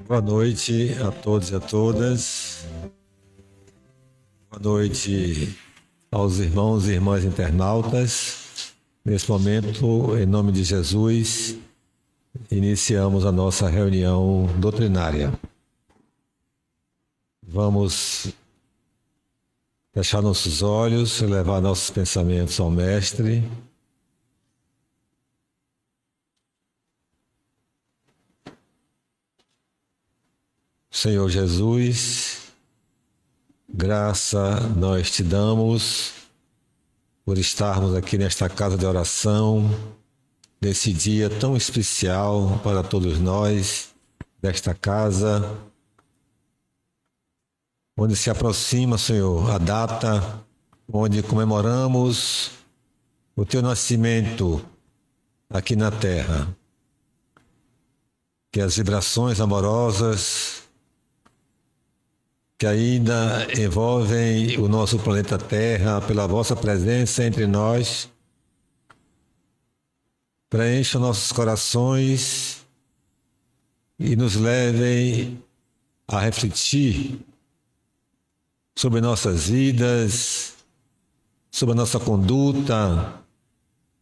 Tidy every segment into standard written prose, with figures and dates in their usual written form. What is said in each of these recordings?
Boa noite a todos e a todas. Boa noite aos irmãos e irmãs internautas. Nesse momento, em nome de Jesus, iniciamos a nossa reunião doutrinária. Vamos fechar nossos olhos, levar nossos pensamentos ao Mestre. Senhor Jesus, graça nós te damos por estarmos aqui nesta casa de oração, nesse dia tão especial para todos nós, desta casa, onde se aproxima, Senhor, a data onde comemoramos o teu nascimento aqui na terra. Que as vibrações amorosas que ainda envolvem o nosso planeta Terra, pela vossa presença entre nós, preencham nossos corações e nos levem a refletir sobre nossas vidas, sobre a nossa conduta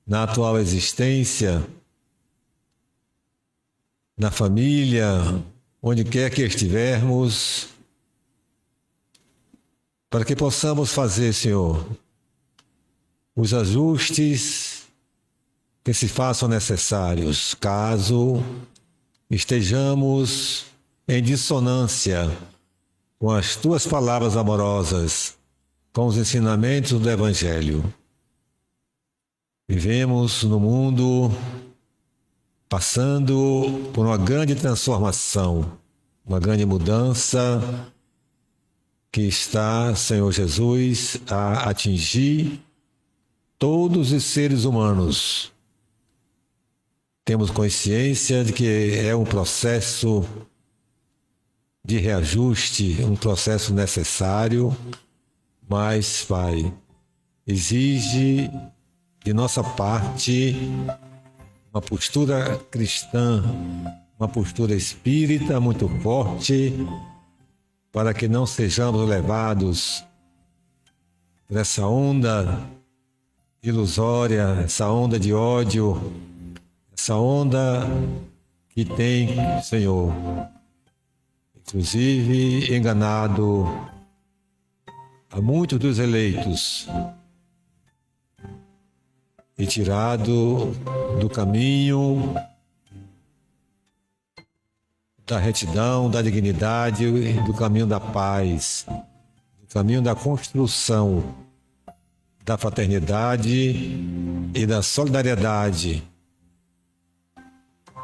na atual existência, na família, onde quer que estivermos, para que possamos fazer, Senhor, os ajustes que se façam necessários, caso estejamos em dissonância com as tuas palavras amorosas, com os ensinamentos do Evangelho. Vivemos no mundo passando por uma grande transformação, uma grande mudança que está, Senhor Jesus, a atingir todos os seres humanos. Temos consciência de que é um processo de reajuste, um processo necessário, mas, Pai, exige de nossa parte uma postura cristã, uma postura espírita muito forte, para que não sejamos levados por essa onda ilusória, essa onda de ódio, essa onda que tem, Senhor, inclusive enganado a muitos dos eleitos e tirado do caminho da retidão, da dignidade, do caminho da paz, do caminho da construção, da fraternidade e da solidariedade,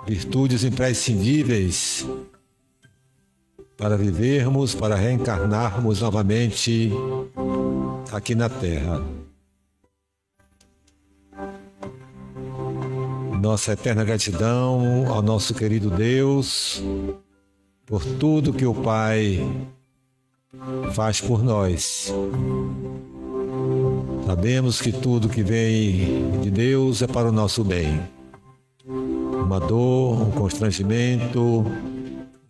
virtudes imprescindíveis para vivermos, para reencarnarmos novamente aqui na Terra. Nossa eterna gratidão ao nosso querido Deus por tudo que o Pai faz por nós. Sabemos que tudo que vem de Deus é para o nosso bem. Uma dor, um constrangimento,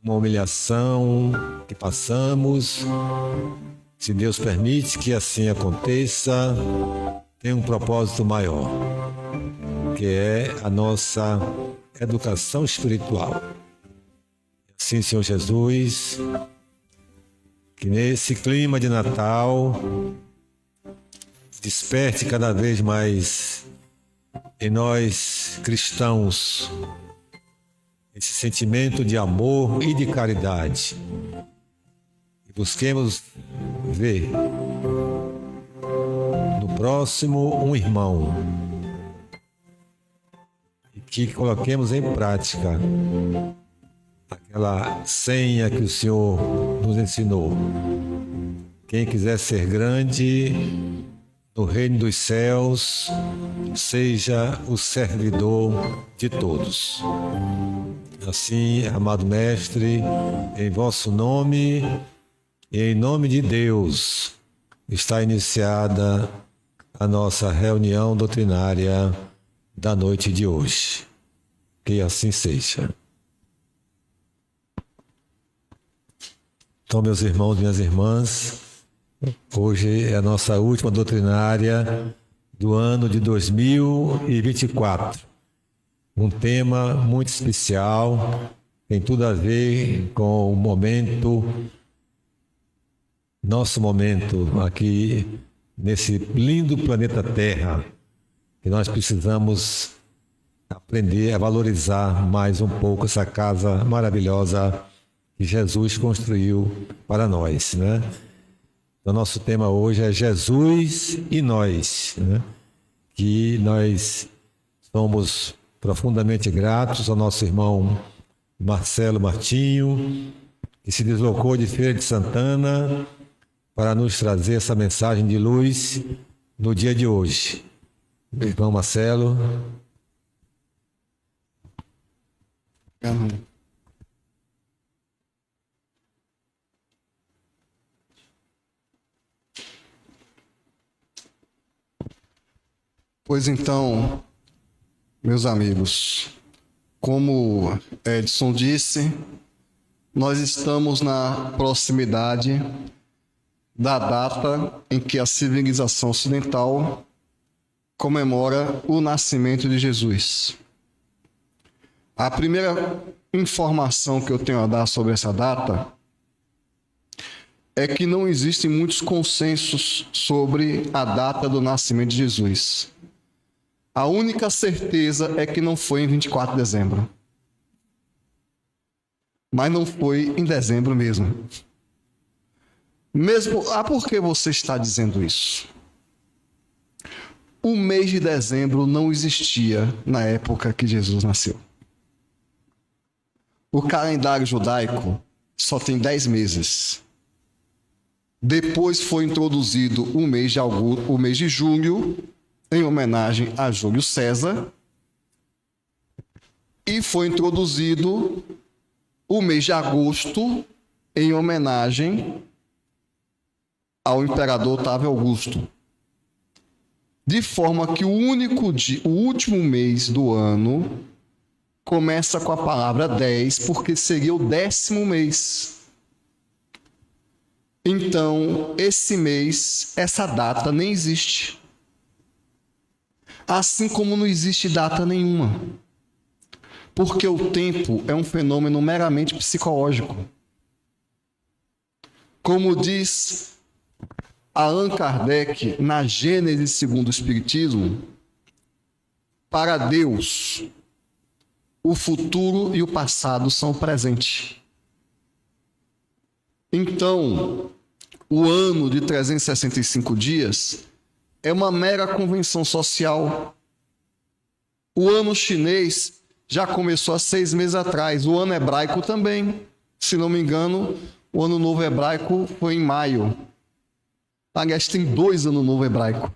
uma humilhação que passamos, se Deus permite que assim aconteça, tem um propósito maior, que é a nossa educação espiritual. Assim, Senhor Jesus, que nesse clima de Natal desperte cada vez mais em nós cristãos esse sentimento de amor e de caridade. E busquemos ver no próximo um irmão, que coloquemos em prática aquela senha que o Senhor nos ensinou. Quem quiser ser grande no reino dos céus, seja o servidor de todos. Assim, amado Mestre, em vosso nome e em nome de Deus, está iniciada a nossa reunião doutrinária da noite de hoje. Que assim seja. Então, meus irmãos, minhas irmãs, hoje é a nossa última doutrinária do ano de 2024. Um tema muito especial, tem tudo a ver com o momento, nosso momento aqui nesse lindo planeta Terra, que nós precisamos aprender a valorizar mais um pouco essa casa maravilhosa que Jesus construiu para nós, né? O nosso tema hoje é Jesus e nós, né? Que nós somos profundamente gratos ao nosso irmão Marcelo Martinho, que se deslocou de Feira de Santana para nos trazer essa mensagem de luz no dia de hoje. Irmão Marcelo. Pois então, meus amigos, como Edson disse, nós estamos na proximidade da data em que a civilização ocidental comemora o nascimento de Jesus. A primeira informação que eu tenho a dar sobre essa data é que não existem muitos consensos sobre a data do nascimento de Jesus. A única certeza é que não foi em 24 de dezembro. Mas não foi em dezembro mesmo. Por que você está dizendo isso? O mês de dezembro não existia na época que Jesus nasceu. O calendário judaico só tem 10 meses. Depois foi introduzido o mês de julho, em homenagem a Júlio César, e foi introduzido o mês de agosto, em homenagem ao imperador Otávio Augusto. De forma que o último mês do ano começa com a palavra 10, porque seria o 10º mês. Então, esse mês, essa data nem existe. Assim como não existe data nenhuma. Porque o tempo é um fenômeno meramente psicológico. Como diz Allan Kardec na Gênese segundo o Espiritismo, para Deus, o futuro e o passado são o presente. Então, o ano de 365 dias é uma mera convenção social. O ano chinês já começou há 6 meses atrás. O ano hebraico também. Se não me engano, o ano novo hebraico foi em maio. Aliás, tem 2 anos novo hebraico.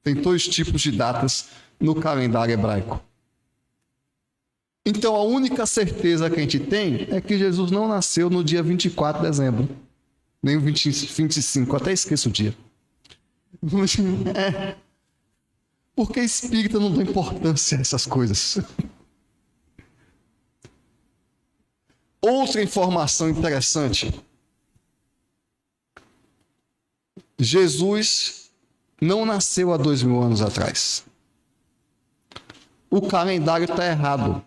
Tem 2 tipos de datas no calendário hebraico. Então, a única certeza que a gente tem é que Jesus não nasceu no dia 24 de dezembro. Nem o 25, até esqueço o dia. Porque espírita não dá importância a essas coisas. Outra informação interessante. Jesus não nasceu há 2000 anos atrás. O calendário está errado.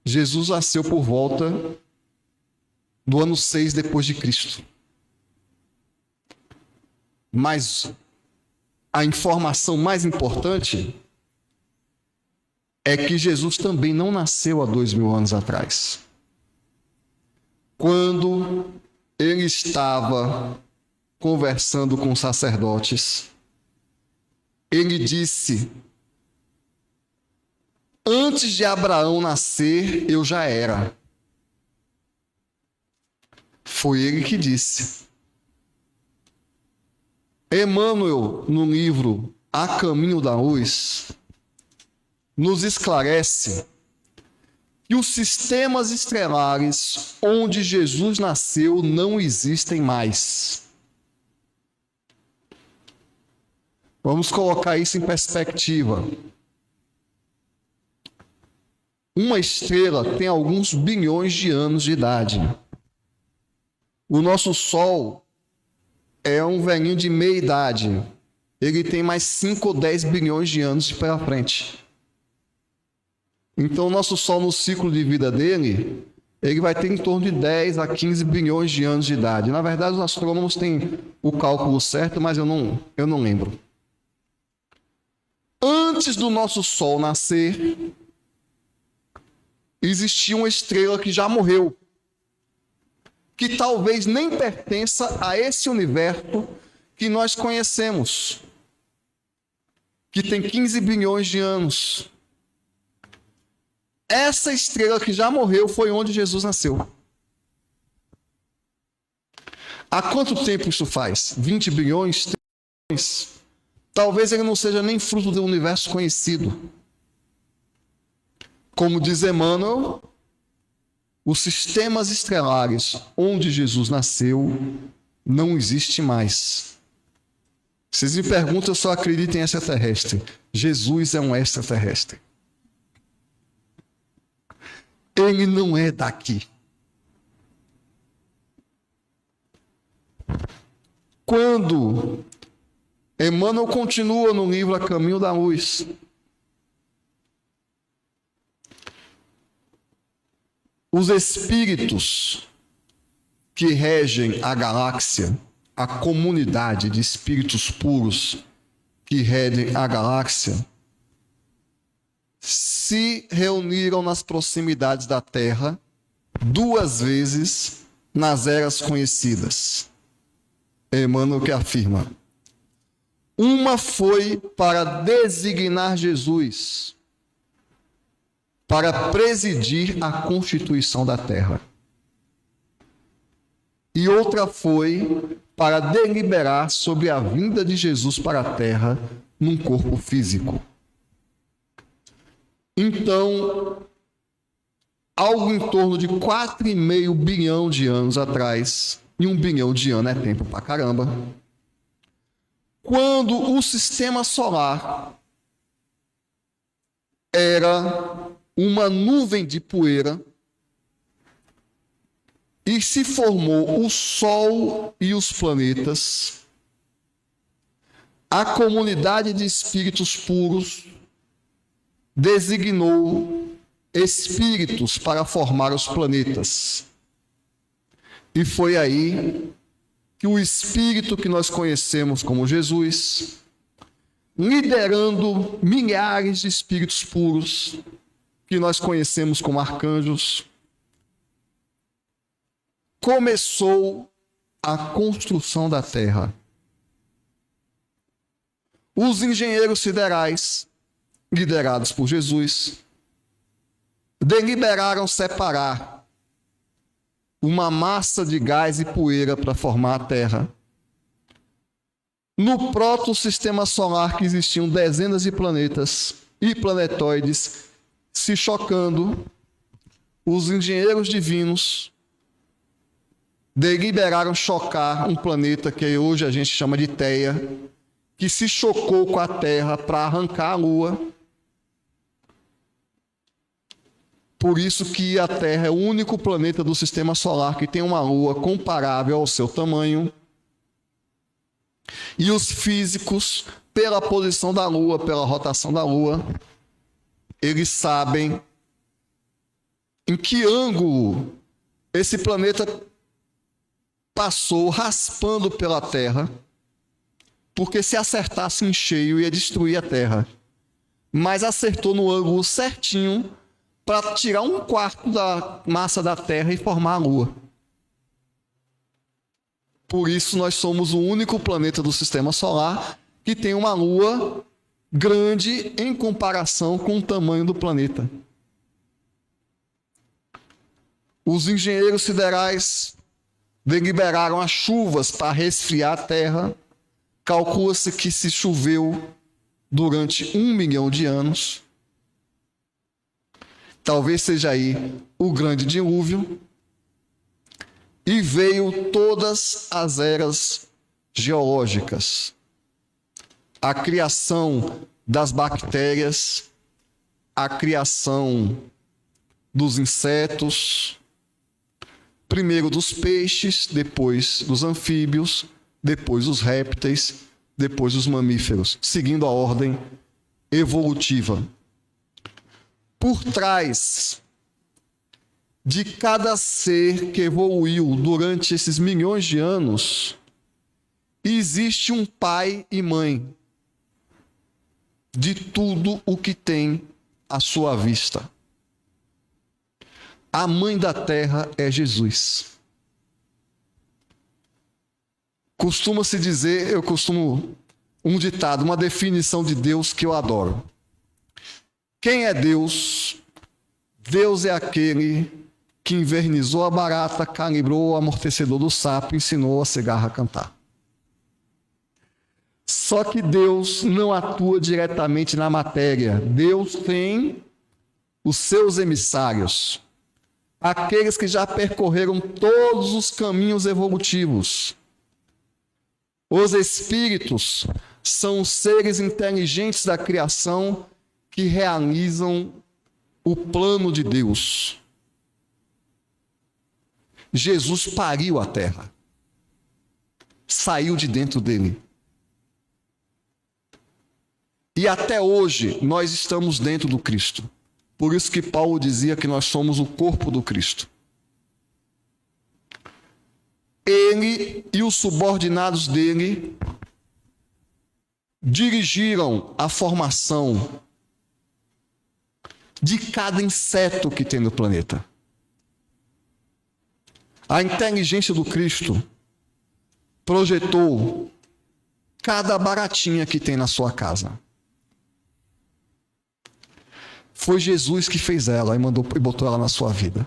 Jesus nasceu por volta do ano 6 depois de Cristo. Mas a informação mais importante é que Jesus também não nasceu há 2000 anos atrás. Quando ele estava conversando com os sacerdotes, ele disse: antes de Abraão nascer, eu já era. Foi ele que disse. Emmanuel, no livro A Caminho da Luz, nos esclarece que os sistemas estelares onde Jesus nasceu não existem mais. Vamos colocar isso em perspectiva. Uma estrela tem alguns bilhões de anos de idade. O nosso Sol é um velhinho de meia idade. Ele tem mais 5 ou 10 bilhões de anos pela frente. Então, o nosso Sol, no ciclo de vida dele, ele vai ter em torno de 10 a 15 bilhões de anos de idade. Na verdade, os astrônomos têm o cálculo certo, mas eu não lembro. Antes do nosso Sol nascer, existia uma estrela que já morreu, que talvez nem pertença a esse universo que nós conhecemos, que tem 15 bilhões de anos. Essa estrela que já morreu foi onde Jesus nasceu. Há quanto tempo isso faz? 20 bilhões? 30 bilhões? Talvez ele não seja nem fruto do universo conhecido. Como diz Emmanuel, os sistemas estelares onde Jesus nasceu não existe mais. Vocês me perguntam, eu só acredito em extraterrestre. Jesus é um extraterrestre. Ele não é daqui. Quando Emmanuel continua no livro A Caminho da Luz, os espíritos que regem a galáxia, a comunidade de espíritos puros que regem a galáxia, se reuniram nas proximidades da Terra 2 vezes nas eras conhecidas. Emmanuel que afirma: uma foi para designar Jesus, para presidir a constituição da Terra. E outra foi para deliberar sobre a vinda de Jesus para a Terra num corpo físico. Então, algo em torno de 4,5 bilhão de anos atrás, e 1 bilhão de anos é tempo pra caramba, quando o sistema solar era uma nuvem de poeira e se formou o Sol e os planetas, a comunidade de espíritos puros designou espíritos para formar os planetas. E foi aí que o espírito que nós conhecemos como Jesus, liderando milhares de espíritos puros, que nós conhecemos como arcanjos, começou a construção da Terra. Os engenheiros siderais, liderados por Jesus, deliberaram separar uma massa de gás e poeira para formar a Terra. No proto-sistema solar que existiam dezenas de planetas e planetóides se chocando, os engenheiros divinos deliberaram chocar um planeta que hoje a gente chama de Theia, que se chocou com a Terra para arrancar a Lua. Por isso que a Terra é o único planeta do sistema solar que tem uma Lua comparável ao seu tamanho. E os físicos, pela posição da Lua, pela rotação da Lua, eles sabem em que ângulo esse planeta passou raspando pela Terra, porque se acertasse em cheio ia destruir a Terra. Mas acertou no ângulo certinho para tirar 1/4 da massa da Terra e formar a Lua. Por isso nós somos o único planeta do sistema solar que tem uma Lua grande em comparação com o tamanho do planeta. Os engenheiros siderais deliberaram as chuvas para resfriar a Terra. Calcula-se que se choveu durante 1 milhão de anos. Talvez seja aí o grande dilúvio. E veio todas as eras geológicas. A criação das bactérias, a criação dos insetos, Primeiro dos peixes, depois dos anfíbios, depois dos répteis, depois dos mamíferos, seguindo a ordem evolutiva. Por trás de cada ser que evoluiu durante esses milhões de anos, existe um pai e mãe de tudo o que tem à sua vista. A mãe da terra é Jesus. Costuma-se dizer, um ditado, uma definição de Deus que eu adoro. Quem é Deus? Deus é aquele que invernizou a barata, calibrou o amortecedor do sapo e ensinou a cigarra a cantar. Só que Deus não atua diretamente na matéria. Deus tem os seus emissários, aqueles que já percorreram todos os caminhos evolutivos. Os espíritos são seres inteligentes da criação que realizam o plano de Deus. Jesus pariu a terra, saiu de dentro dele. E até hoje nós estamos dentro do Cristo. Por isso que Paulo dizia que nós somos o corpo do Cristo. Ele e os subordinados dele dirigiram a formação de cada inseto que tem no planeta. A inteligência do Cristo projetou cada baratinha que tem na sua casa. Foi Jesus que fez ela e botou ela na sua vida.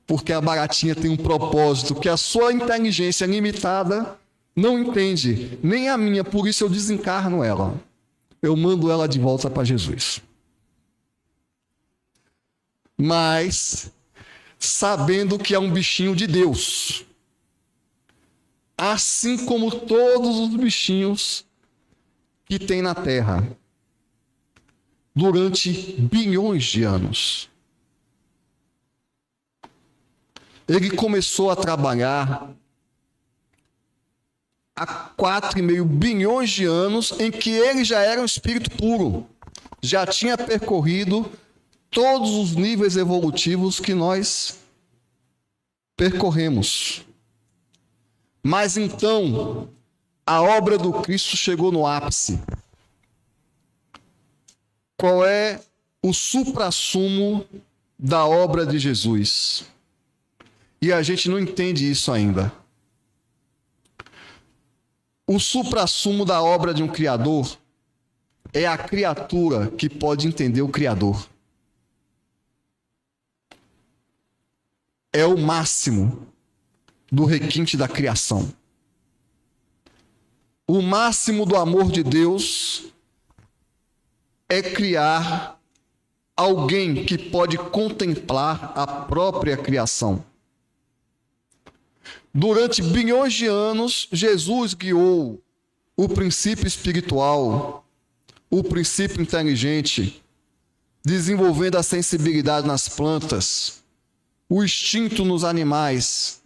Porque a baratinha tem um propósito que a sua inteligência limitada não entende, nem a minha, por isso eu desencarno ela. Eu mando ela de volta para Jesus. Mas, sabendo que é um bichinho de Deus, assim como todos os bichinhos que tem na Terra, durante bilhões de anos. Ele começou a trabalhar há 4,5 bilhões de anos, em que ele já era um espírito puro, já tinha percorrido todos os níveis evolutivos que nós percorremos. Mas então, a obra do Cristo chegou no ápice. Qual é o suprassumo da obra de Jesus? E a gente não entende isso ainda. O suprassumo da obra de um Criador é a criatura que pode entender o Criador. É o máximo do requinte da criação. O máximo do amor de Deus é criar alguém que pode contemplar a própria criação. Durante bilhões de anos, Jesus guiou o princípio espiritual, o princípio inteligente, desenvolvendo a sensibilidade nas plantas, o instinto nos animais,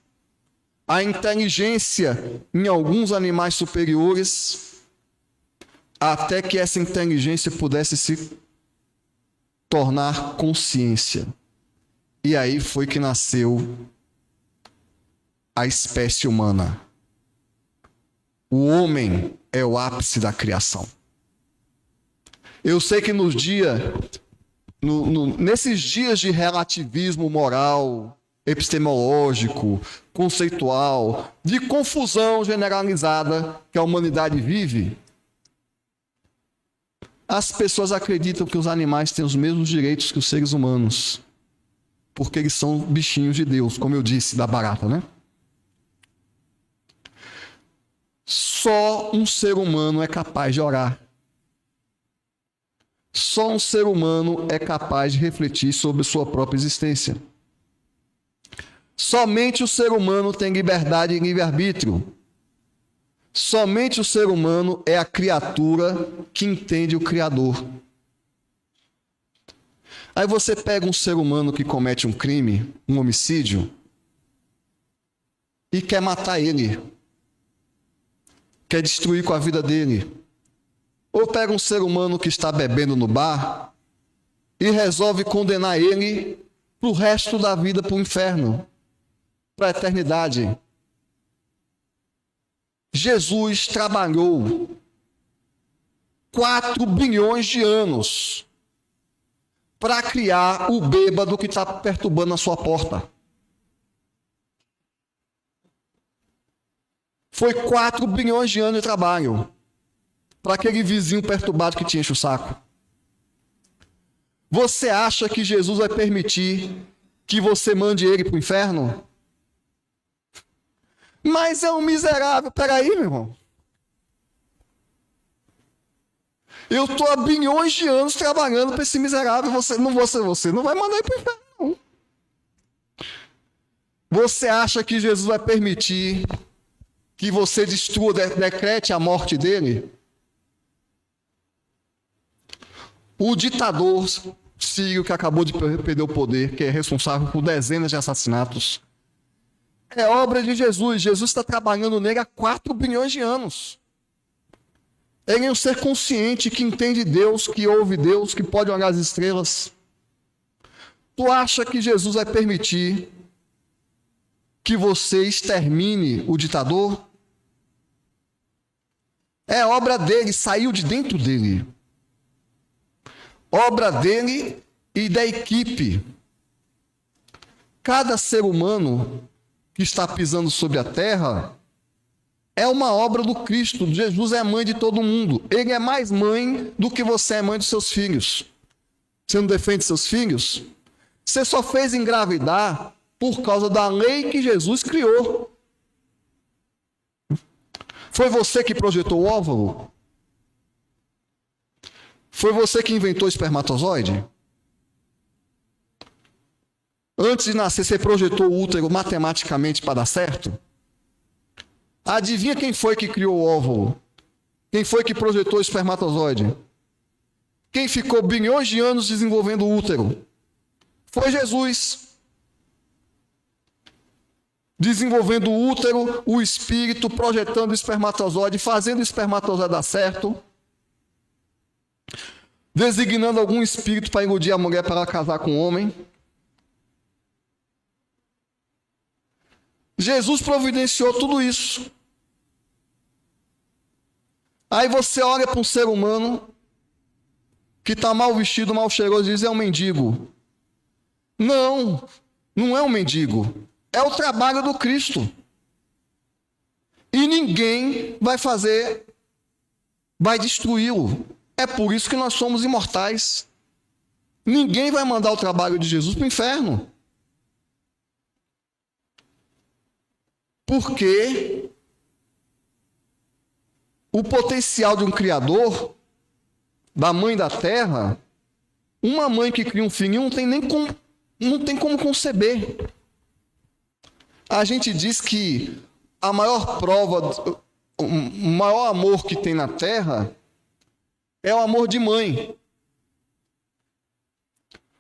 a inteligência em alguns animais superiores, até que essa inteligência pudesse se tornar consciência. E aí foi que nasceu a espécie humana. O homem é o ápice da criação. Eu sei que nesses dias de relativismo moral, epistemológico, conceitual, de confusão generalizada que a humanidade vive, as pessoas acreditam que os animais têm os mesmos direitos que os seres humanos, porque eles são bichinhos de Deus, como eu disse, da barata, né? Só um ser humano é capaz de orar. Só um ser humano é capaz de refletir sobre sua própria existência. Somente o ser humano tem liberdade e livre-arbítrio. Somente o ser humano é a criatura que entende o Criador. Aí você pega um ser humano que comete um crime, um homicídio, e quer matar ele, quer destruir com a vida dele. Ou pega um ser humano que está bebendo no bar e resolve condenar ele para o resto da vida, para o inferno, para a eternidade. Jesus trabalhou 4 bilhões de anos para criar o bêbado que está perturbando a sua porta. Foi 4 bilhões de anos de trabalho para aquele vizinho perturbado que te enche o saco. Você acha que Jesus vai permitir que você mande ele para o inferno? Mas é um miserável. Peraí, meu irmão. Eu estou há bilhões de anos trabalhando para esse miserável. Você não vai mandar ele para o inferno, não. Você acha que Jesus vai permitir que você destrua, decrete a morte dele? O ditador sírio que acabou de perder o poder, que é responsável por dezenas de assassinatos, é obra de Jesus. Jesus está trabalhando nele há 4 bilhões de anos. Ele é um ser consciente, que entende Deus, que ouve Deus, que pode olhar as estrelas. Tu acha que Jesus vai permitir que você extermine o ditador? É obra dele, saiu de dentro dele. Obra dele e da equipe. Cada ser humano que está pisando sobre a terra é uma obra do Cristo. Jesus é mãe de todo mundo. Ele é mais mãe do que você é mãe dos seus filhos. Você não defende seus filhos? Você só fez engravidar por causa da lei que Jesus criou. Foi você que projetou o óvulo? Foi você que inventou o espermatozoide? Antes de nascer, você projetou o útero matematicamente para dar certo? Adivinha quem foi que criou o óvulo? Quem foi que projetou o espermatozoide? Quem ficou bilhões de anos desenvolvendo o útero? Foi Jesus. Desenvolvendo o útero, o espírito, projetando o espermatozoide, fazendo o espermatozoide dar certo, designando algum espírito para iludir a mulher para ela casar com o homem. Jesus providenciou tudo isso. Aí você olha para um ser humano que está mal vestido, mal cheiroso e diz: é um mendigo. Não, não é um mendigo. É o trabalho do Cristo. E ninguém vai destruí-lo. É por isso que nós somos imortais. Ninguém vai mandar o trabalho de Jesus para o inferno. Porque o potencial de um criador, da mãe da terra, uma mãe que cria um filho não tem como conceber. A gente diz que a maior prova, o maior amor que tem na terra é o amor de mãe.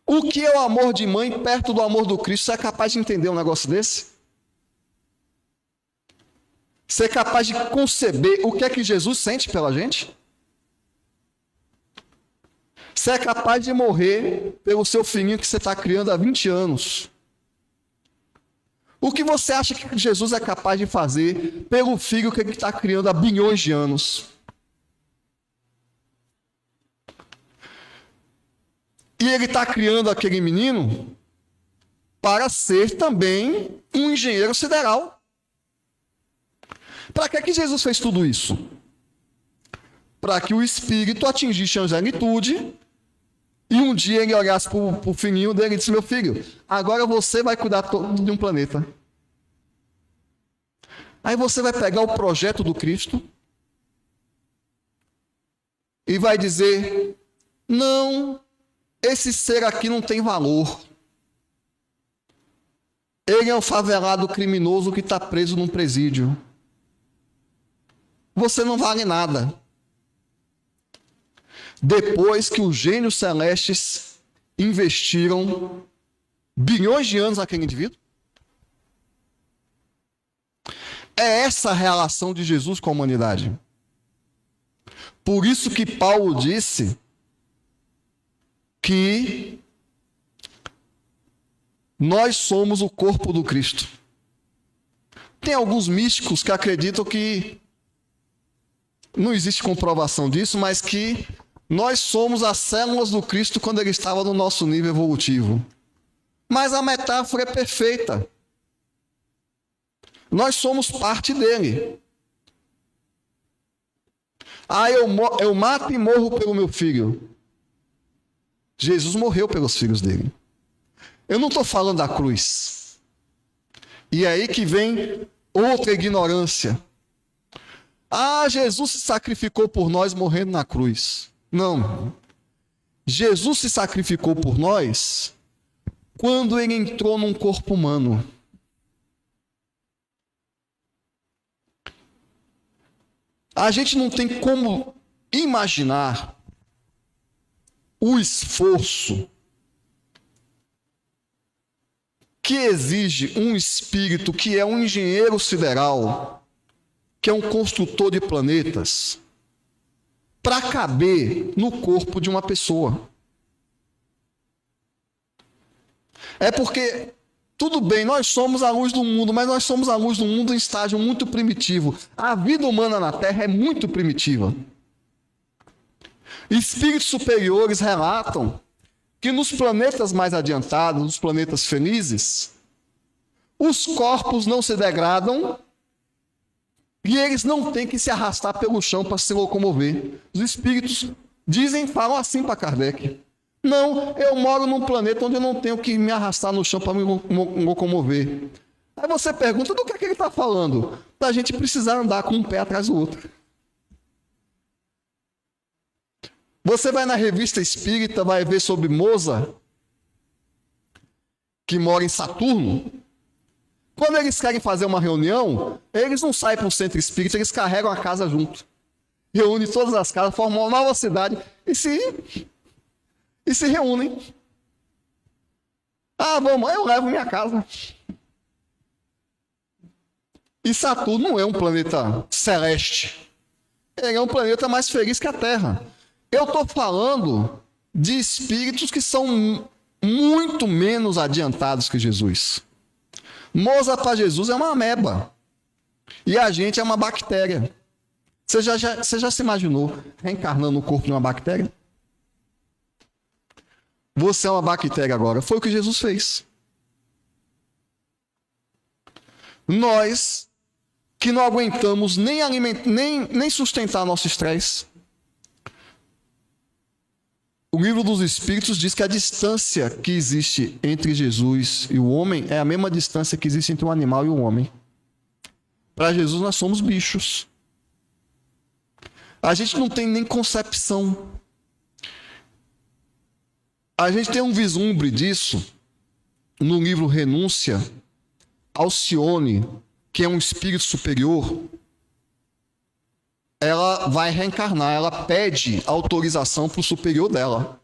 O que é o amor de mãe perto do amor do Cristo? Você é capaz de entender um negócio desse? Você é capaz de conceber o que é que Jesus sente pela gente? Você é capaz de morrer pelo seu filhinho que você está criando há 20 anos. O que você acha que Jesus é capaz de fazer pelo filho que ele está criando há bilhões de anos? E ele está criando aquele menino para ser também um engenheiro sideral. Para que Jesus fez tudo isso? Para que o espírito atingisse a angelitude e um dia ele olhasse para o filhinho dele e disse: meu filho, agora você vai cuidar todo de um planeta. Aí você vai pegar o projeto do Cristo e vai dizer: não, esse ser aqui não tem valor. Ele é um favelado criminoso que está preso num presídio. Você não vale nada. Depois que os gênios celestes investiram bilhões de anos naquele indivíduo? É essa a relação de Jesus com a humanidade. Por isso que Paulo disse que nós somos o corpo do Cristo. Tem alguns místicos que acreditam que não existe comprovação disso, mas que nós somos as células do Cristo quando ele estava no nosso nível evolutivo. Mas a metáfora é perfeita. Nós somos parte dele. Eu mato e morro pelo meu filho. Jesus morreu pelos filhos dele. Eu não estou falando da cruz. E é aí que vem outra ignorância. Jesus se sacrificou por nós morrendo na cruz. Não. Jesus se sacrificou por nós quando ele entrou num corpo humano. A gente não tem como imaginar o esforço que exige um espírito que é um engenheiro sideral, que é um construtor de planetas, para caber no corpo de uma pessoa. É porque, tudo bem, nós somos a luz do mundo, mas nós somos a luz do mundo em estágio muito primitivo. A vida humana na Terra é muito primitiva. Espíritos superiores relatam que nos planetas mais adiantados, nos planetas felizes, os corpos não se degradam e eles não têm que se arrastar pelo chão para se locomover. Os espíritos falam assim para Kardec. Não, eu moro num planeta onde eu não tenho que me arrastar no chão para me locomover. Aí você pergunta do que é que ele está falando? Da gente precisar andar com um pé atrás do outro. Você vai na revista espírita, vai ver sobre Mozart, que mora em Saturno. Quando eles querem fazer uma reunião, eles não saem para o centro espírita, eles carregam a casa junto. Reúnem todas as casas, formam uma nova cidade e se reúnem. Vamos, eu levo minha casa. E Saturno não é um planeta celeste. Ele é um planeta mais feliz que a Terra. Eu estou falando de espíritos que são muito menos adiantados que Jesus. Mozart para Jesus é uma ameba. E a gente é uma bactéria. Você já se imaginou reencarnando no corpo de uma bactéria? Você é uma bactéria agora. Foi o que Jesus fez. Nós que não aguentamos nem sustentar nosso estresse. O livro dos Espíritos diz que a distância que existe entre Jesus e o homem é a mesma distância que existe entre o animal e o homem. Para Jesus nós somos bichos. A gente não tem nem concepção. A gente tem um vislumbre disso no livro Renúncia. Alcione, que é um espírito superior, ela vai reencarnar, ela pede autorização para o superior dela.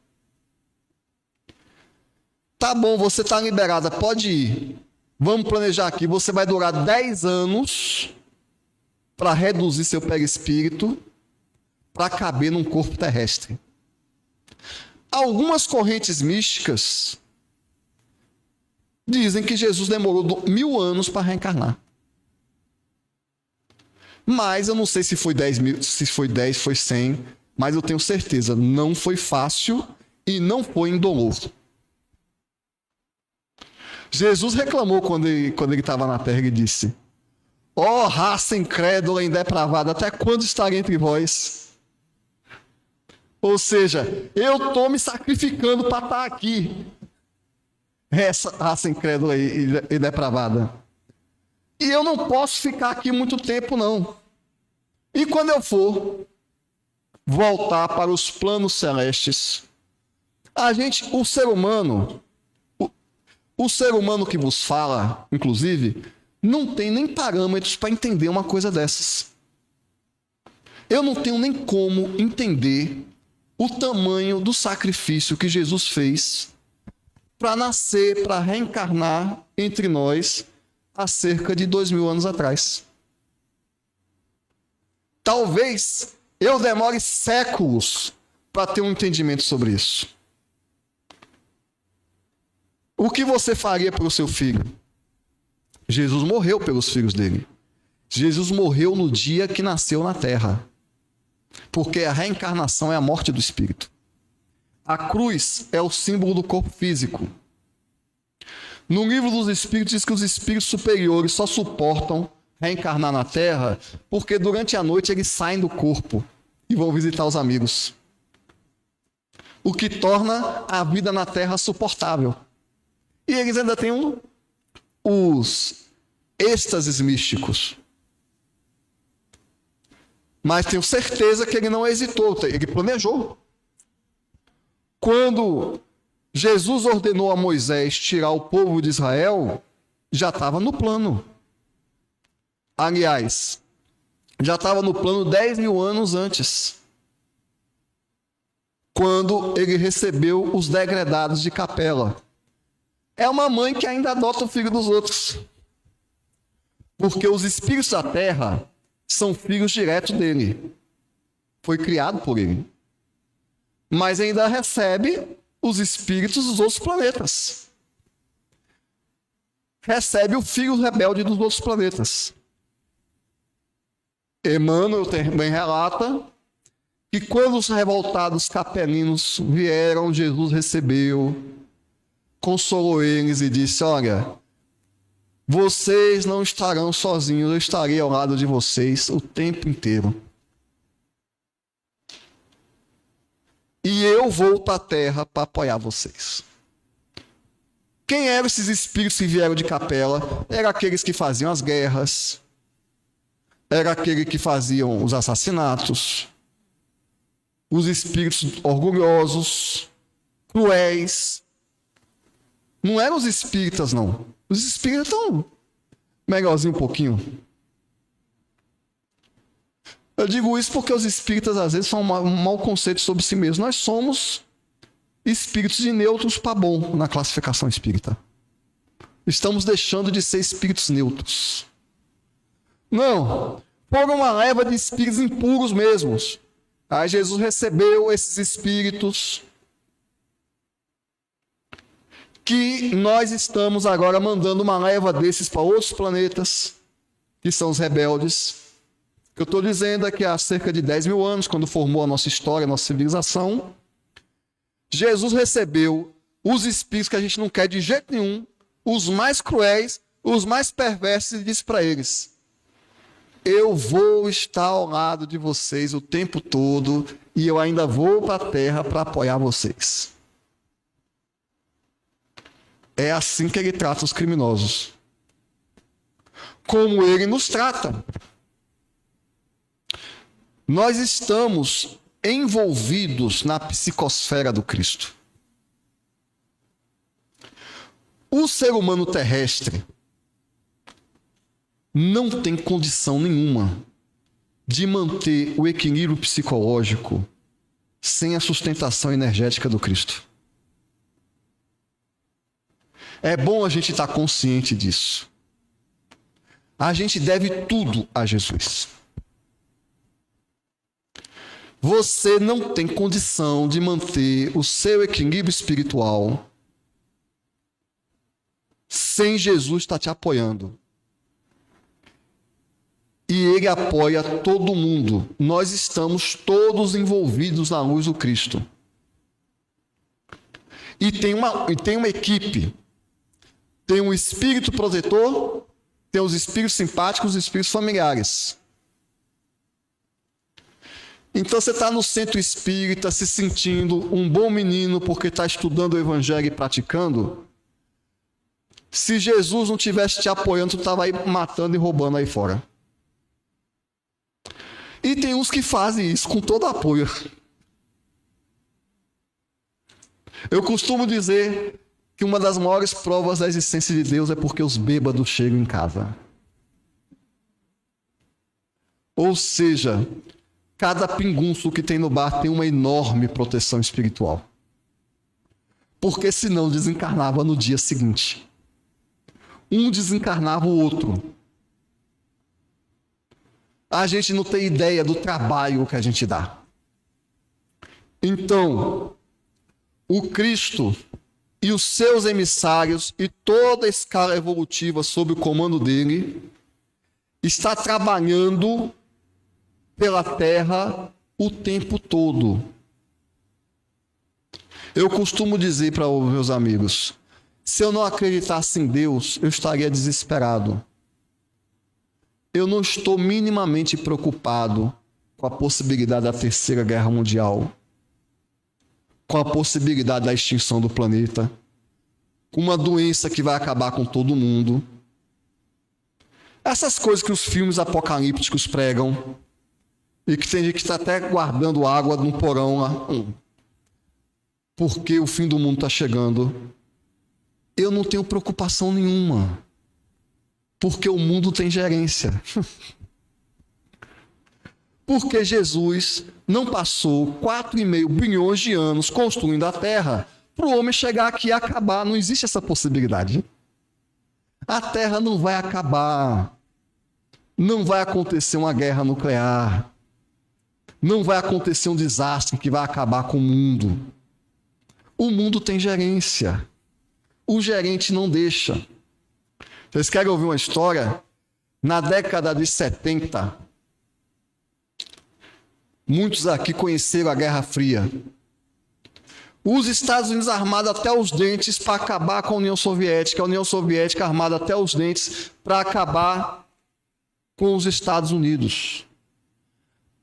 Tá bom, você está liberada, pode ir. Vamos planejar aqui, você vai durar 10 anos para reduzir seu perispírito para caber num corpo terrestre. Algumas correntes místicas dizem que Jesus demorou 1000 anos para reencarnar. Mas eu não sei se foi 10 mil, se foi 10, foi 100, mas eu tenho certeza, não foi fácil e não foi indolor. Jesus reclamou quando ele estava na terra e disse: ó raça incrédula e depravada, até quando estarei entre vós? Ou seja, eu estou me sacrificando para estar aqui. Essa raça incrédula e depravada. E eu não posso ficar aqui muito tempo, não. E quando eu for voltar para os planos celestes, o ser humano que vos fala, inclusive, não tem nem parâmetros para entender uma coisa dessas. Eu não tenho nem como entender o tamanho do sacrifício que Jesus fez para nascer, para reencarnar entre nós há cerca de 2000 anos atrás. Talvez eu demore séculos para ter um entendimento sobre isso. O que você faria pelo seu filho? Jesus morreu pelos filhos dele. Jesus morreu no dia que nasceu na terra. Porque a reencarnação é a morte do espírito. A cruz é o símbolo do corpo físico. No livro dos espíritos diz que os espíritos superiores só suportam reencarnar na terra porque durante a noite eles saem do corpo e vão visitar os amigos. O que torna a vida na terra suportável. E eles ainda têm os êxtases místicos. Mas tenho certeza que ele não hesitou, ele planejou. Quando Jesus ordenou a Moisés tirar o povo de Israel, já estava no plano. Aliás, já estava no plano 10.000 anos antes. Quando ele recebeu os degredados de Capela. É uma mãe que ainda adota o filho dos outros. Porque os espíritos da terra são filhos diretos dele. Foi criado por ele. Mas ainda recebe os espíritos dos outros planetas. Recebe o filho rebelde dos outros planetas. Emmanuel também relata que quando os revoltados capelinos vieram, Jesus recebeu, consolou eles e disse: olha, vocês não estarão sozinhos, eu estarei ao lado de vocês o tempo inteiro. E eu vou para a terra para apoiar vocês. Quem eram esses espíritos que vieram de Capela? Eram aqueles que faziam as guerras, era aquele que faziam os assassinatos, os espíritos orgulhosos, cruéis. Não eram os espíritas, não. Os espíritas estão melhorzinho um pouquinho. Eu digo isso porque os espíritas, às vezes, são um mau conceito sobre si mesmos. Nós somos espíritos de neutros para bom na classificação espírita. Estamos deixando de ser espíritos neutros. Não, foram uma leva de espíritos impuros mesmos. Aí Jesus recebeu esses espíritos que nós estamos agora mandando uma leva desses para outros planetas, que são os rebeldes. O que eu estou dizendo é que há cerca de 10.000 anos, quando formou a nossa história, a nossa civilização, Jesus recebeu os espíritos que a gente não quer de jeito nenhum, os mais cruéis, os mais perversos, e disse para eles: eu vou estar ao lado de vocês o tempo todo e eu ainda vou para a terra para apoiar vocês. É assim que ele trata os criminosos. Como ele nos trata. Nós estamos envolvidos na psicosfera do Cristo. O ser humano terrestre não tem condição nenhuma de manter o equilíbrio psicológico sem a sustentação energética do Cristo. É bom a gente estar consciente disso. A gente deve tudo a Jesus. Você não tem condição de manter o seu equilíbrio espiritual sem Jesus estar te apoiando. E ele apoia todo mundo. Nós estamos todos envolvidos na luz do Cristo. E tem uma equipe. Tem um espírito protetor, tem os espíritos simpáticos e os espíritos familiares. Então você está no centro espírita se sentindo um bom menino porque está estudando o evangelho e praticando. Se Jesus não tivesse te apoiando, tu estava aí matando e roubando aí fora. E tem uns que fazem isso com todo apoio. Eu costumo dizer que uma das maiores provas da existência de Deus é porque os bêbados chegam em casa. Ou seja, cada pingunço que tem no bar tem uma enorme proteção espiritual. porque senão desencarnava no dia seguinte. Um desencarnava o outro. A gente não tem ideia do trabalho que a gente dá. Então, o Cristo e os seus emissários e toda a escala evolutiva sob o comando dele está trabalhando pela Terra o tempo todo. Eu costumo dizer para os meus amigos, se eu não acreditasse em Deus, eu estaria desesperado. Eu não estou minimamente preocupado com a possibilidade da Terceira Guerra Mundial, com a possibilidade da extinção do planeta, com uma doença que vai acabar com todo mundo. Essas coisas que os filmes apocalípticos pregam, e que tem gente que está até guardando água no porão lá, porque o fim do mundo está chegando. Eu não tenho preocupação nenhuma, porque o mundo tem gerência. Porque Jesus não passou 4,5 bilhões de anos construindo a Terra para o homem chegar aqui e acabar. Não existe essa possibilidade. A Terra não vai acabar. Não vai acontecer uma guerra nuclear. Não vai acontecer um desastre que vai acabar com o mundo. O mundo tem gerência. O gerente não deixa. Vocês querem ouvir uma história? Na década de 70, muitos aqui conheceram a Guerra Fria. Os Estados Unidos armados até os dentes para acabar com a União Soviética. A União Soviética armada até os dentes para acabar com os Estados Unidos.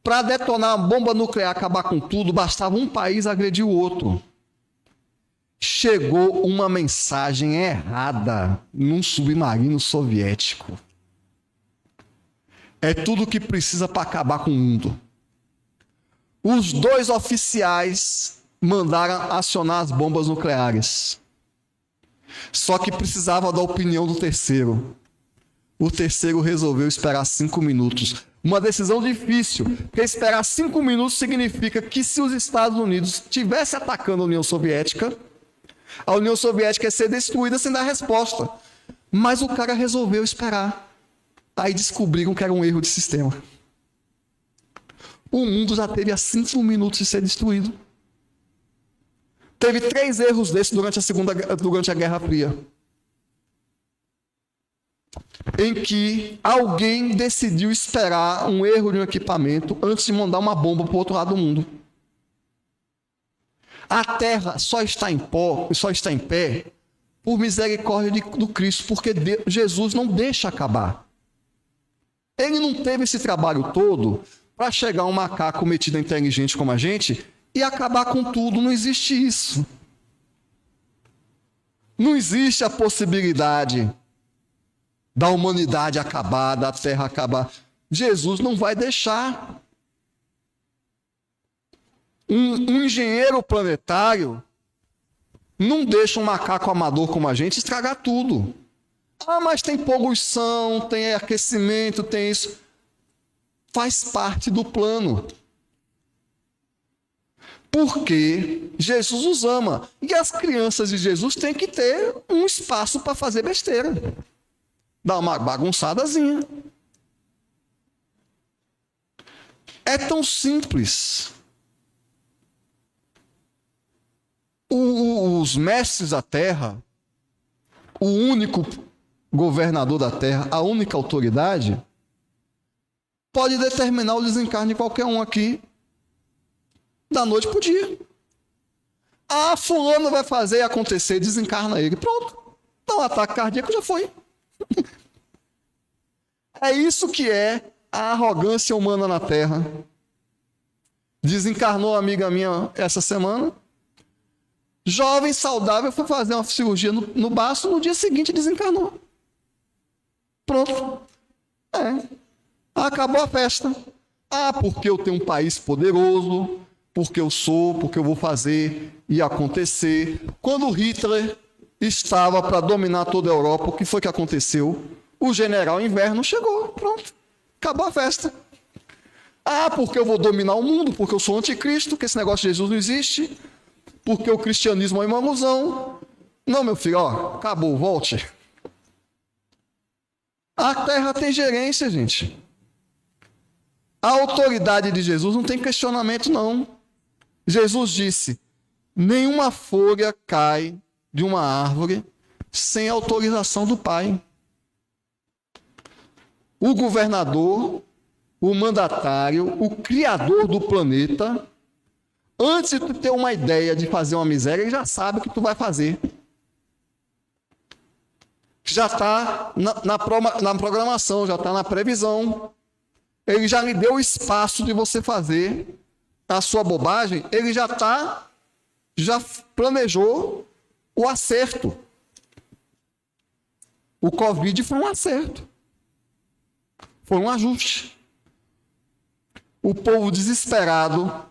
Para detonar uma bomba nuclear, acabar com tudo, bastava um país agredir o outro. Chegou uma mensagem errada num submarino soviético. É tudo o que precisa para acabar com o mundo. Os 2 oficiais mandaram acionar as bombas nucleares. Só que precisava da opinião do terceiro. O terceiro resolveu esperar 5 minutos. Uma decisão difícil, porque esperar 5 minutos significa que se os Estados Unidos estivessem atacando a União Soviética ia ser destruída sem dar resposta. Mas o cara resolveu esperar. Aí descobriram que era um erro de sistema. O mundo já teve há 5 minutos de ser destruído. Teve 3 erros desses durante a Guerra Fria. Em que alguém decidiu esperar um erro de um equipamento antes de mandar uma bomba para o outro lado do mundo. A Terra só está em pé por misericórdia do Cristo, porque Jesus não deixa acabar. Ele não teve esse trabalho todo para chegar um macaco metido inteligente como a gente e acabar com tudo. Não existe isso. Não existe a possibilidade da humanidade acabar, da Terra acabar. Jesus não vai deixar. Um engenheiro planetário não deixa um macaco amador como a gente estragar tudo. Ah, mas tem poluição, tem aquecimento, tem isso. Faz parte do plano. Porque Jesus os ama. E as crianças de Jesus têm que ter um espaço para fazer besteira. Dar uma bagunçadazinha. É tão simples. Os mestres da terra, o único governador da terra, a única autoridade, pode determinar o desencarne de qualquer um aqui, da noite para o dia. Ah, fulano vai fazer e acontecer, desencarna ele. Pronto. Dá um ataque cardíaco, já foi. É isso que é a arrogância humana na terra. Desencarnou uma amiga minha essa semana. Jovem, saudável, foi fazer uma cirurgia no baço, no dia seguinte desencarnou. Pronto. Acabou a festa. Ah, porque eu tenho um país poderoso, porque eu vou fazer e acontecer. Quando Hitler estava para dominar toda a Europa, o que foi que aconteceu? O general Inverno chegou. Pronto. Acabou a festa. Ah, porque eu vou dominar o mundo, porque eu sou anticristo, que esse negócio de Jesus não existe. porque o cristianismo é uma ilusão. Não, meu filho, ó, acabou, volte. A terra tem gerência, gente. A autoridade de Jesus não tem questionamento, não. Jesus disse: nenhuma folha cai de uma árvore sem autorização do Pai. O governador, o mandatário, o criador do planeta, antes de tu ter uma ideia de fazer uma miséria, ele já sabe o que tu vai fazer. Já está na programação, já está na previsão. Ele já lhe deu o espaço de você fazer a sua bobagem, ele já planejou o acerto. O Covid foi um acerto. Foi um ajuste. O povo desesperado,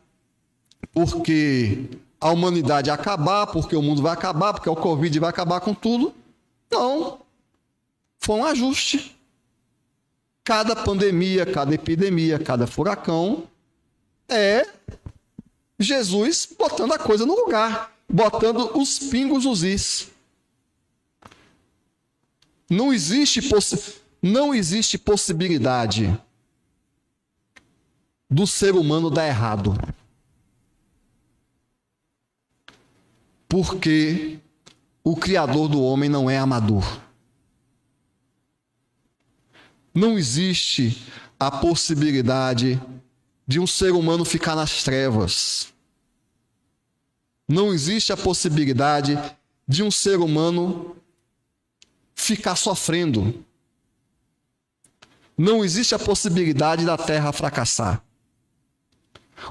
porque a humanidade vai acabar, porque o mundo vai acabar, porque o Covid vai acabar com tudo. Não. Foi um ajuste. Cada pandemia, cada epidemia, cada furacão é Jesus botando a coisa no lugar, botando os pingos nos is. Não existe possibilidade do ser humano dar errado. Porque o Criador do homem não é amador. Não existe a possibilidade de um ser humano ficar nas trevas. Não existe a possibilidade de um ser humano ficar sofrendo. Não existe a possibilidade da Terra fracassar.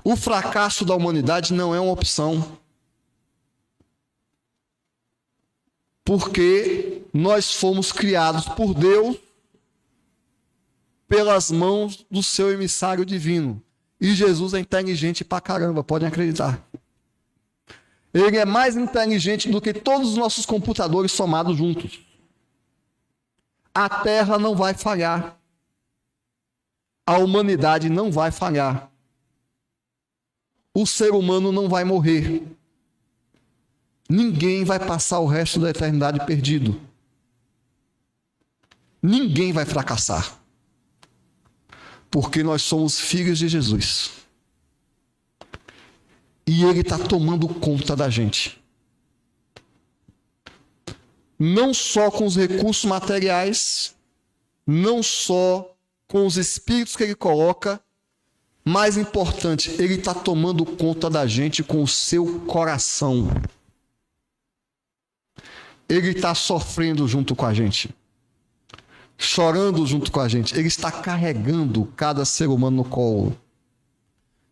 O fracasso da humanidade não é uma opção. Porque nós fomos criados por Deus pelas mãos do seu emissário divino. E Jesus é inteligente pra caramba, podem acreditar. Ele é mais inteligente do que todos os nossos computadores somados juntos. A Terra não vai falhar. A humanidade não vai falhar. O ser humano não vai morrer. Ninguém vai passar o resto da eternidade perdido. Ninguém vai fracassar. Porque nós somos filhos de Jesus. E Ele está tomando conta da gente. Não só com os recursos materiais, não só com os espíritos que Ele coloca, mais importante, Ele está tomando conta da gente com o seu coração. Ele está sofrendo junto com a gente. Chorando junto com a gente. Ele está carregando cada ser humano no colo.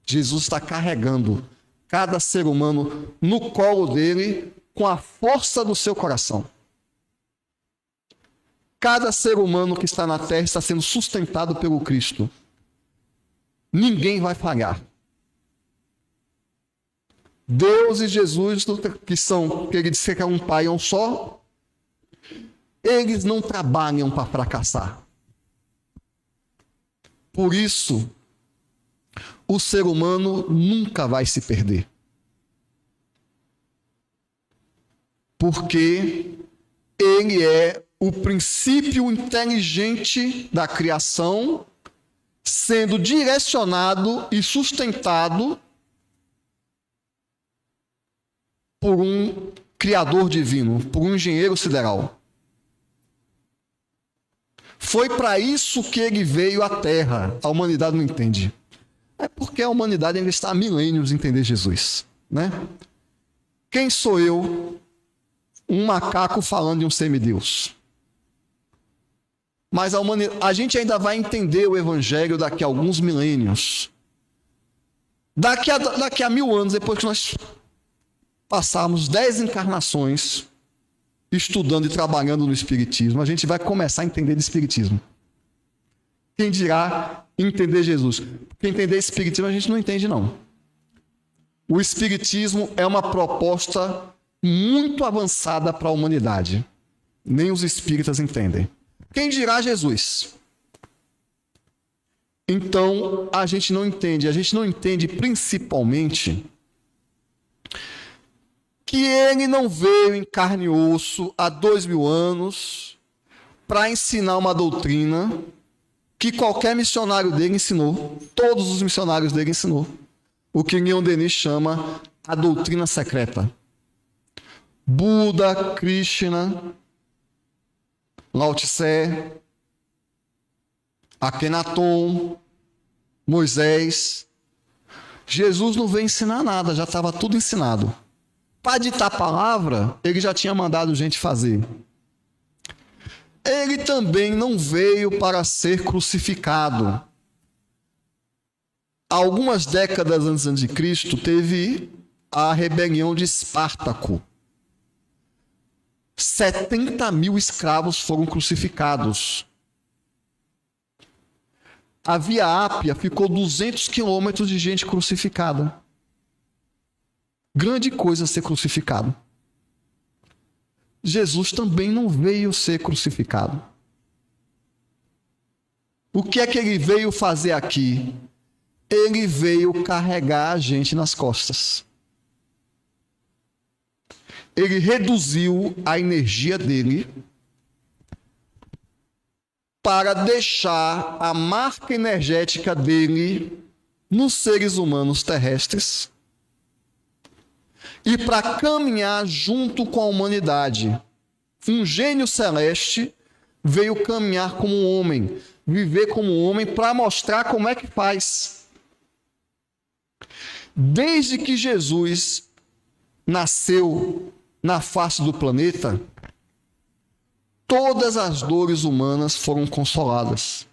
Jesus está carregando cada ser humano no colo dele com a força do seu coração. Cada ser humano que está na terra está sendo sustentado pelo Cristo. Ninguém vai falhar. Deus e Jesus, que ele disse que é um pai, é um só, eles não trabalham para fracassar. Por isso, o ser humano nunca vai se perder. Porque ele é o princípio inteligente da criação, sendo direcionado e sustentado por um criador divino, por um engenheiro sideral. Foi para isso que ele veio à Terra. A humanidade não entende. É porque a humanidade ainda está há milênios em entender Jesus, né? Quem sou eu? Um macaco falando de um semideus. Mas a gente ainda vai entender o Evangelho daqui a alguns milênios. Daqui a 1000 anos, depois que nós passarmos 10 encarnações estudando e trabalhando no Espiritismo, a gente vai começar a entender de Espiritismo. Quem dirá entender Jesus? Porque entender Espiritismo a gente não entende, não. O Espiritismo é uma proposta muito avançada para a humanidade. Nem os espíritas entendem. Quem dirá Jesus? Então, a gente não entende. A gente não entende principalmente que ele não veio em carne e osso há 2000 anos para ensinar uma doutrina que qualquer missionário dele ensinou, todos os missionários dele ensinou, o que Leon Denis chama a doutrina secreta. Buda, Krishna, Lao Tse, Akhenaton, Moisés. Jesus não veio ensinar nada, já estava tudo ensinado. Para ditar a palavra, ele já tinha mandado gente fazer. Ele também não veio para ser crucificado. Algumas décadas antes de Cristo, teve a rebelião de Espartaco. 70.000 escravos foram crucificados. A Via Ápia ficou 200 quilômetros de gente crucificada. Grande coisa ser crucificado. Jesus também não veio ser crucificado. O que é que ele veio fazer aqui? Ele veio carregar a gente nas costas. Ele reduziu a energia dele para deixar a marca energética dele nos seres humanos terrestres e para caminhar junto com a humanidade. Um gênio celeste veio caminhar como um homem, viver como um homem para mostrar como é que faz. Desde que Jesus nasceu na face do planeta, todas as dores humanas foram consoladas.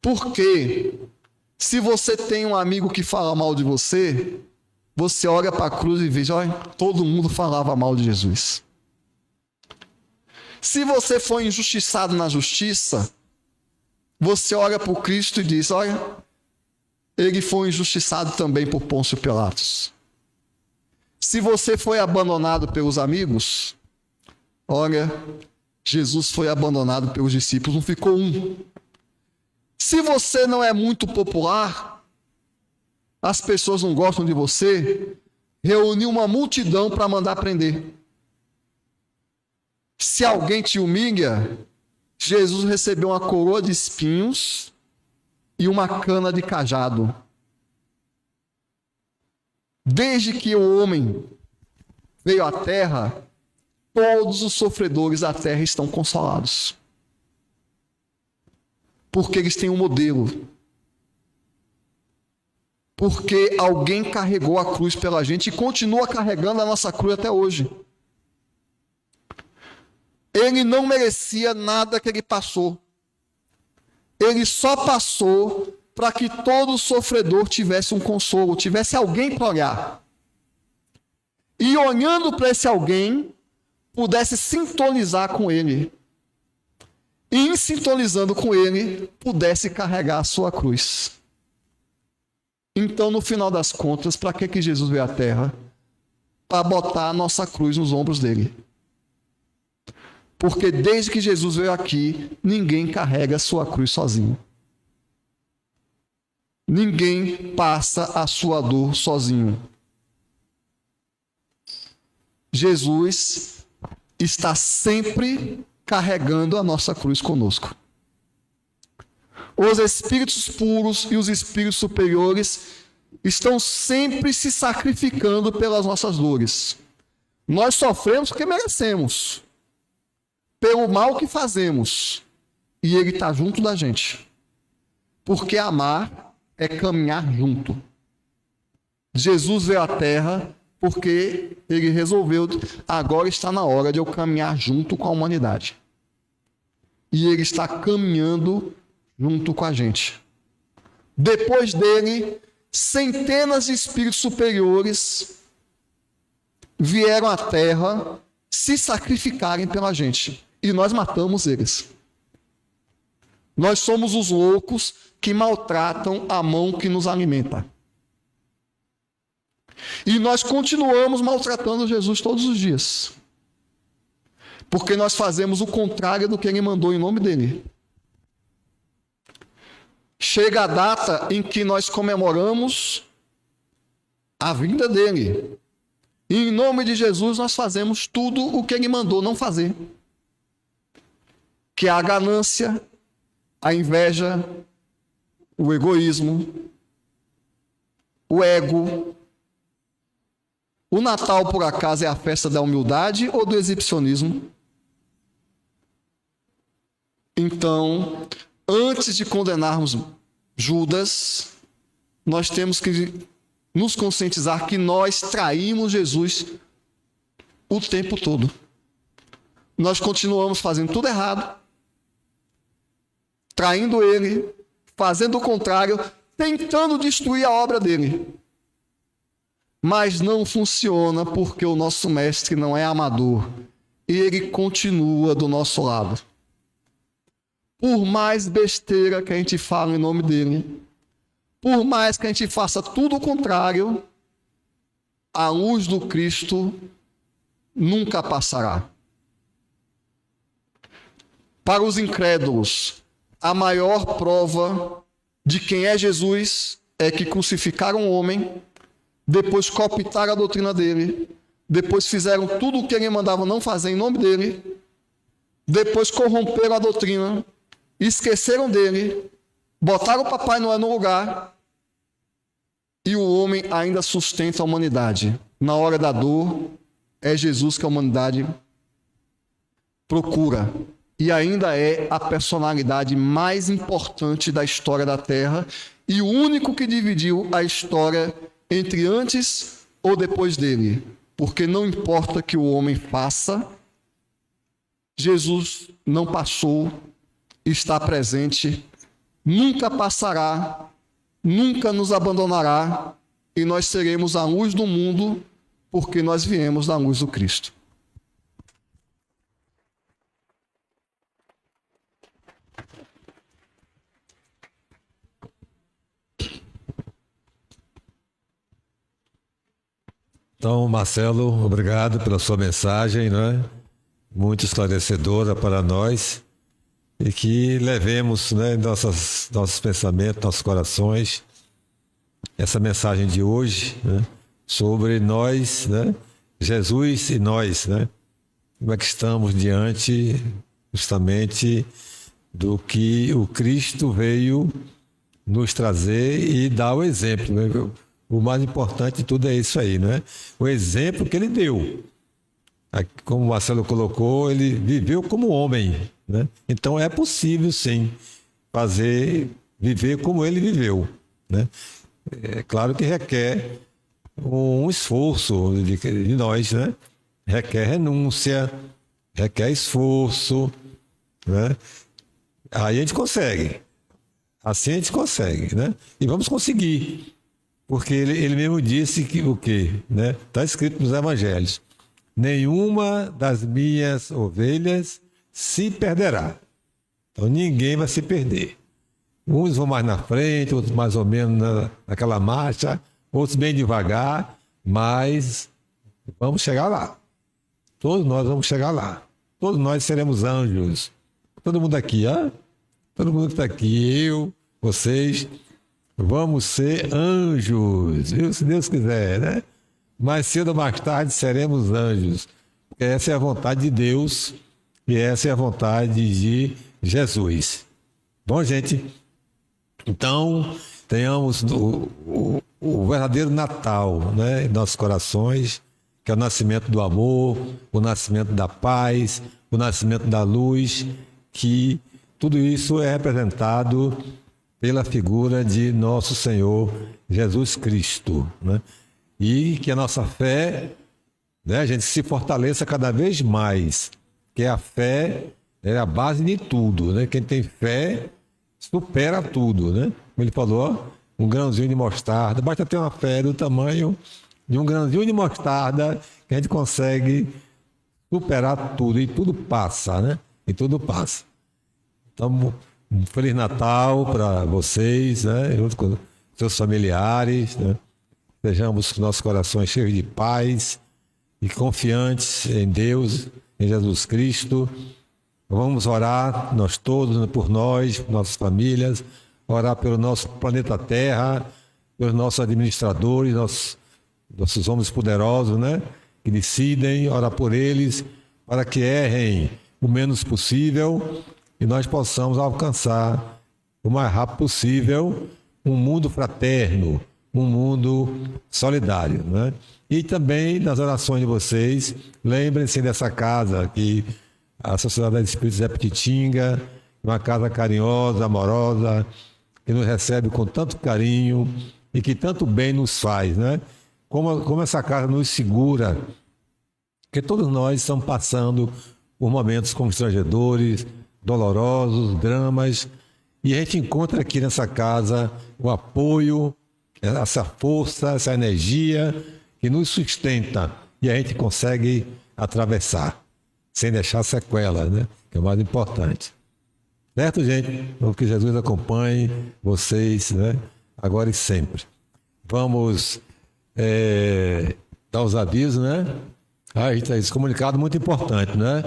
Porque se você tem um amigo que fala mal de você, você olha para a cruz e vê, olha, todo mundo falava mal de Jesus. Se você foi injustiçado na justiça, você olha para o Cristo e diz, olha, ele foi injustiçado também por Pôncio Pilatos. Se você foi abandonado pelos amigos, olha, Jesus foi abandonado pelos discípulos, não ficou um. Se você não é muito popular, as pessoas não gostam de você, reuniu uma multidão para mandar prender. Se alguém te humilha, Jesus recebeu uma coroa de espinhos e uma cana de cajado. Desde que o homem veio à terra, todos os sofredores da terra estão consolados. Porque eles têm um modelo. Porque alguém carregou a cruz pela gente e continua carregando a nossa cruz até hoje. Ele não merecia nada que ele passou. Ele só passou para que todo sofredor tivesse um consolo, tivesse alguém para olhar. E olhando para esse alguém, pudesse sintonizar com ele. E em sintonizando com ele, pudesse carregar a sua cruz. Então, no final das contas, para que Jesus veio à Terra? Para botar a nossa cruz nos ombros dele. Porque desde que Jesus veio aqui, ninguém carrega a sua cruz sozinho. Ninguém passa a sua dor sozinho. Jesus está sempre carregando a nossa cruz conosco. Os espíritos puros e os espíritos superiores estão sempre se sacrificando pelas nossas dores. Nós sofremos porque merecemos, pelo mal que fazemos, e ele está junto da gente. Porque amar é caminhar junto. Jesus veio à Terra porque ele resolveu, agora está na hora de eu caminhar junto com a humanidade. E ele está caminhando junto com a gente. Depois dele, centenas de espíritos superiores vieram à Terra se sacrificarem pela gente. E nós matamos eles. Nós somos os loucos que maltratam a mão que nos alimenta. E nós continuamos maltratando Jesus todos os dias. Porque nós fazemos o contrário do que ele mandou em nome dele. Chega a data em que nós comemoramos a vinda dele. E em nome de Jesus nós fazemos tudo o que ele mandou não fazer. Que é a ganância, a inveja, o egoísmo, o ego. O Natal, por acaso, é a festa da humildade ou do exibicionismo? Então, antes de condenarmos Judas, nós temos que nos conscientizar que nós traímos Jesus o tempo todo. Nós continuamos fazendo tudo errado, traindo ele, fazendo o contrário, tentando destruir a obra dele. Mas não funciona porque o nosso mestre não é amador. E ele continua do nosso lado. Por mais besteira que a gente fale em nome dele, por mais que a gente faça tudo o contrário, a luz do Cristo nunca passará. Para os incrédulos, a maior prova de quem é Jesus é que crucificaram o homem, depois cooptaram a doutrina dele, depois fizeram tudo o que ele mandava não fazer em nome dele, depois corromperam a doutrina, esqueceram dele, botaram o Papai Noel no lugar, e o homem ainda sustenta a humanidade. Na hora da dor, é Jesus que a humanidade procura. E ainda é a personalidade mais importante da história da Terra e o único que dividiu a história entre antes ou depois dele. Porque não importa que o homem faça, Jesus não passou, está presente, nunca passará, nunca nos abandonará, e nós seremos a luz do mundo, porque nós viemos da luz do Cristo. Então, Marcelo, obrigado pela sua mensagem, né? Muito esclarecedora para nós, e que levemos, né, nossos pensamentos, nossos corações, essa mensagem de hoje, né, sobre nós, né, Jesus e nós, né? Como é que estamos diante justamente do que o Cristo veio nos trazer e dar o exemplo, né? O mais importante de tudo é isso aí, né? O exemplo que ele deu. Como o Marcelo colocou, ele viveu como homem, né? Então é possível, sim, viver como ele viveu, né? É claro que requer um esforço de nós, né? Requer renúncia, requer esforço, né? Aí a gente consegue. Assim a gente consegue, né? E vamos conseguir. Porque ele mesmo disse que o quê? Né? Está escrito nos evangelhos. Nenhuma das minhas ovelhas se perderá. Então ninguém vai se perder. Uns vão mais na frente, outros mais ou menos naquela marcha, outros bem devagar, mas vamos chegar lá. Todos nós vamos chegar lá. Todos nós seremos anjos. Todo mundo aqui, ó. Todo mundo que está aqui, eu, vocês, vamos ser anjos, viu? Se Deus quiser, né? Mais cedo ou mais tarde seremos anjos. Essa é a vontade de Deus e essa é a vontade de Jesus. Bom, gente, então tenhamos o verdadeiro Natal, né, em nossos corações, que é o nascimento do amor, o nascimento da paz, o nascimento da luz, que tudo isso é representado pela figura de nosso Senhor Jesus Cristo, né? E que a nossa fé, né, a gente se fortaleça cada vez mais, que a fé é a base de tudo, né? Quem tem fé supera tudo, né? Como ele falou, um grãozinho de mostarda, basta ter uma fé do tamanho de um grãozinho de mostarda que a gente consegue superar tudo, e tudo passa, né? E tudo passa. Então, um Feliz Natal para vocês, né? Junto com seus familiares, né? Sejamos com nossos corações cheios de paz e confiantes em Deus, em Jesus Cristo. Vamos orar, nós todos, por nós, por nossas famílias, orar pelo nosso planeta Terra, pelos nossos administradores, nossos nossos homens poderosos, né? Que decidem, ora por eles, para que errem o menos possível e nós possamos alcançar o mais rápido possível um mundo fraterno, um mundo solidário, né? E também nas orações de vocês, lembrem-se dessa casa aqui, a Sociedade dos Espíritos Zé Petitinga, uma casa carinhosa, amorosa, que nos recebe com tanto carinho e que tanto bem nos faz, né? Como essa casa nos segura, porque todos nós estamos passando por momentos constrangedores, dolorosos, dramas, e a gente encontra aqui nessa casa o apoio, essa força, essa energia que nos sustenta e a gente consegue atravessar, sem deixar sequela, né? Que é o mais importante. Certo, gente? Então, que Jesus acompanhe vocês, né? Agora e sempre. Vamos dar os avisos, né? Esse comunicado muito importante, né?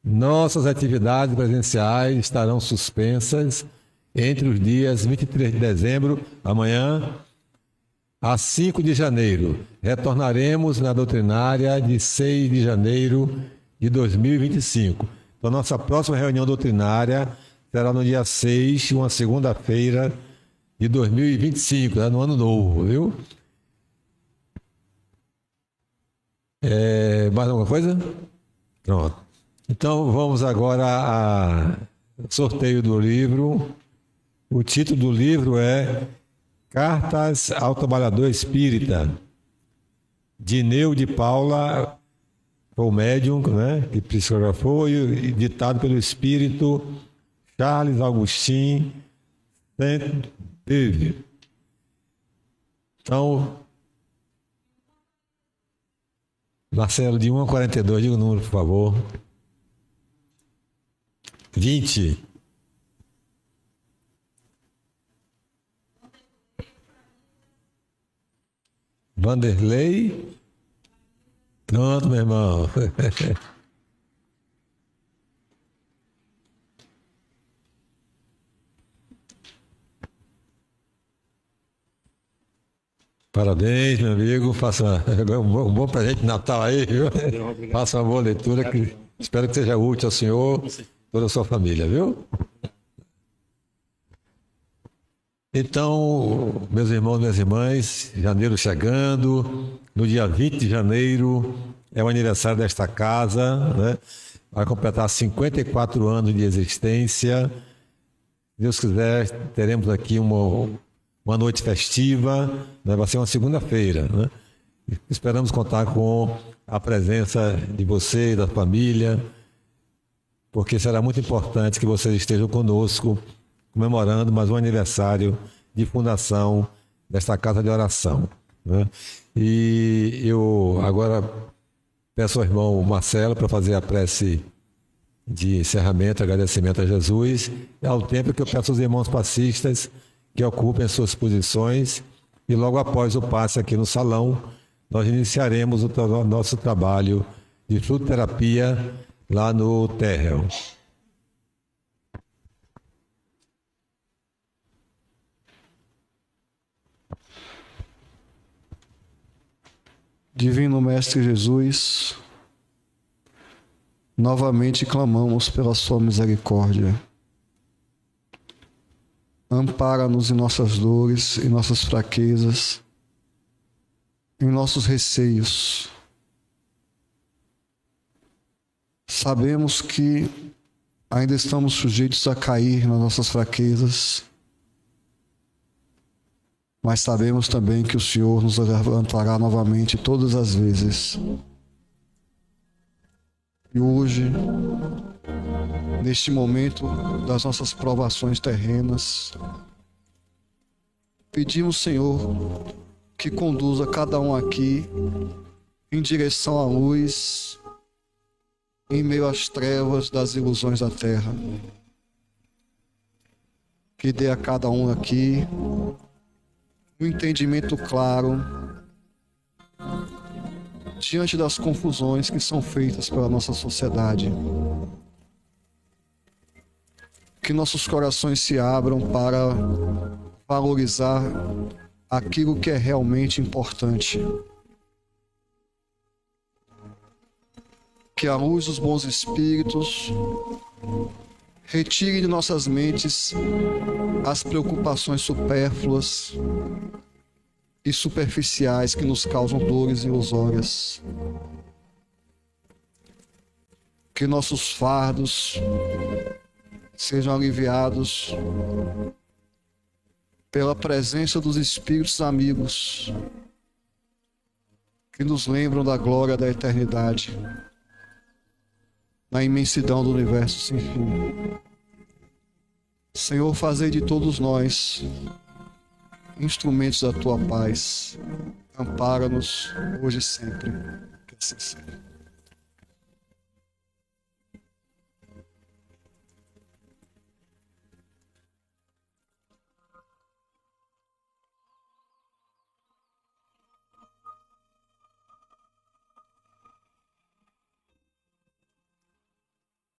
Nossas atividades presenciais estarão suspensas entre os dias 23 de dezembro, amanhã, a 5 de janeiro. Retornaremos na doutrinária de 6 de janeiro de 2025. Então, nossa próxima reunião doutrinária será no dia 6, uma segunda-feira de 2025, no ano novo, viu? Mais alguma coisa? Pronto. Então, vamos agora ao sorteio do livro. O título do livro é Cartas ao Trabalhador Espírita, de Neu de Paula, o médium, né, que psicografou, e ditado pelo espírito Charles Augustin Saint-Beuve. Então, Marcelo, de 1 a 42, diga o número, por favor. 20. Vanderlei. Pronto, meu irmão. Parabéns, meu amigo. Faça um bom presente de Natal aí, viu? Faça uma boa leitura, que espero que seja útil ao senhor e toda a sua família, viu? Então, meus irmãos e minhas irmãs, janeiro chegando, no dia 20 de janeiro é o aniversário desta casa, né? Vai completar 54 anos de existência. Se Deus quiser, teremos aqui uma noite festiva, né? Vai ser uma segunda-feira, né? Esperamos contar com a presença de você, da família, porque será muito importante que vocês estejam conosco, comemorando mais um aniversário de fundação desta casa de oração, né? E eu agora peço ao irmão Marcelo para fazer a prece de encerramento, agradecimento a Jesus, ao tempo que eu peço aos irmãos passistas que ocupem as suas posições, e logo após o passe aqui no salão, nós iniciaremos o nosso trabalho de flutoterapia lá no térreo. Divino Mestre Jesus, novamente clamamos pela sua misericórdia. Ampara-nos em nossas dores, em nossas fraquezas, em nossos receios. Sabemos que ainda estamos sujeitos a cair nas nossas fraquezas, mas sabemos também que o Senhor nos levantará novamente todas as vezes. E hoje, neste momento das nossas provações terrenas, pedimos, Senhor, que conduza cada um aqui em direção à luz, em meio às trevas das ilusões da terra. Que dê a cada um aqui um entendimento claro diante das confusões que são feitas pela nossa sociedade. Que nossos corações se abram para valorizar aquilo que é realmente importante. que a luz dos bons espíritos retire de nossas mentes as preocupações supérfluas e superficiais que nos causam dores ilusórias. Que nossos fardos sejam aliviados pela presença dos espíritos amigos que nos lembram da glória da eternidade, na imensidão do universo sem fim. Senhor, fazei de todos nós instrumentos da tua paz. Ampara-nos hoje e sempre. Que assim seja.